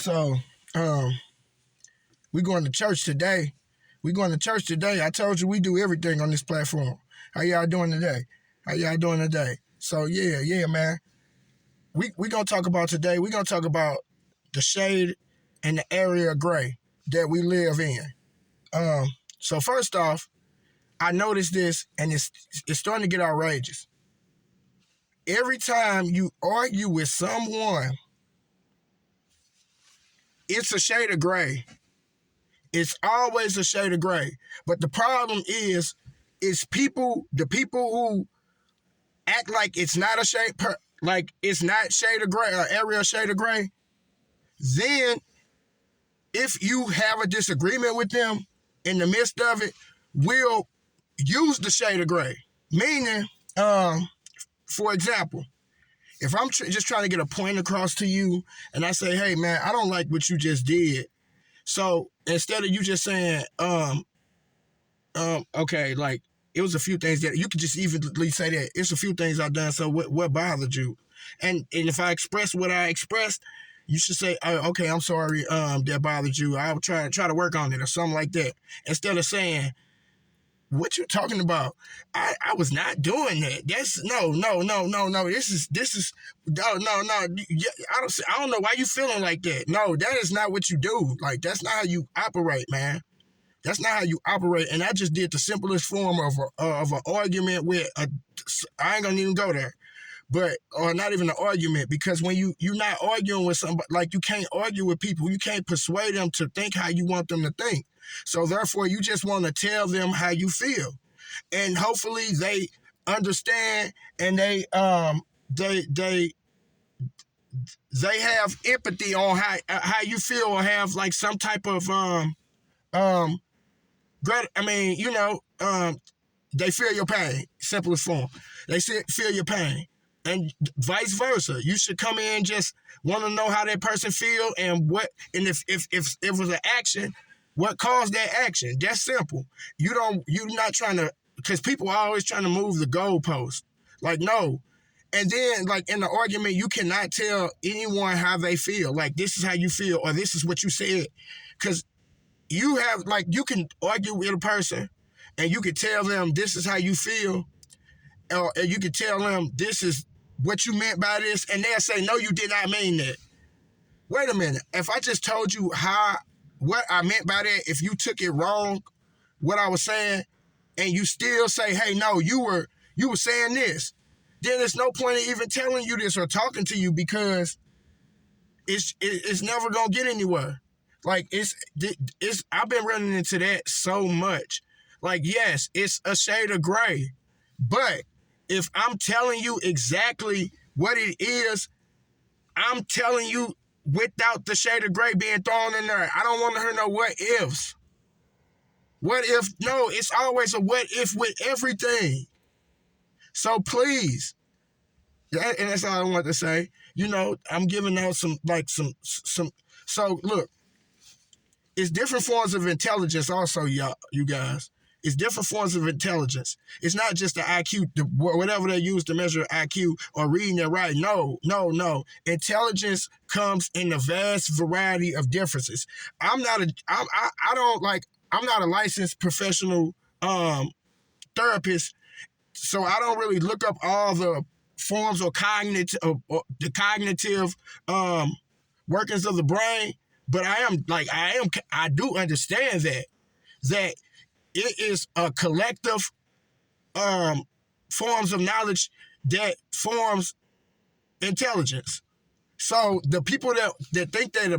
So, we going to church today. I told you we do everything on this platform. How y'all doing today? So yeah, man. We gonna talk about today. We gonna talk about the shade and the area of gray that we live in. So first off, I noticed this, and it's starting to get outrageous. Every time you argue with someone, it's a shade of gray. It's always a shade of gray. But the problem is the people who act like it's not a shade, like it's not shade of gray, or area of shade of gray. Then, if you have a disagreement with them in the midst of it, will use the shade of gray. Meaning, for example, if I'm just trying to get a point across to you, and I say, "Hey, man, I don't like what you just did," so instead of you just saying, okay, like, it was a few things that you could just evenly say that it's a few things I've done. So what bothered you? And if I express what I expressed, you should say, okay, I'm sorry, that bothered you. I'll try to work on it or something like that. Instead of saying, what you talking about? I was not doing that. That's no. This is no. I don't know why you feeling like that. No, that is not what you do. Like, that's not how you operate, man. That's not how you operate. And I just did the simplest form of an argument with I ain't gonna even go there, or not even an argument, because when you're not arguing with somebody, like, you can't argue with people. You can't persuade them to think how you want them to think. So therefore, you just want to tell them how you feel, and hopefully they understand, and they have empathy on how you feel, or have like some type of they feel your pain. Simplest form. They feel your pain. And vice versa. You should come in just want to know how that person feel, and if it was an action, what caused that action. That's simple. You're not trying to, because people are always trying to move the goalpost. Like, no. And then, like, in the argument, you cannot tell anyone how they feel. Like, this is how you feel, or this is what you said. Because you can argue with a person, and you can tell them this is how you feel, or you can tell them this is what you meant by this, and they'll say, no, you did not mean that. Wait a minute. If I just told you what I meant by that, if you took it wrong, what I was saying, and you still say, hey, no, you were saying this, then there's no point in even telling you this or talking to you, because it's never gonna get anywhere. Like, I've been running into that so much. Like, yes, it's a shade of gray, but if I'm telling you exactly what it is, I'm telling you without the shade of gray being thrown in there. I don't want to hear no what ifs. What if? No, it's always a what if with everything. So please, and that's all I want to say. I'm giving out some. So look, it's different forms of intelligence also, you guys. It's different forms of intelligence. It's not just the IQ, whatever they use to measure IQ, or reading and writing. No. Intelligence comes in a vast variety of differences. I'm not a licensed professional therapist, so I don't really look up all the forms of the cognitive workings of the brain. But I do understand that it is a collective forms of knowledge that forms intelligence. So the people that think that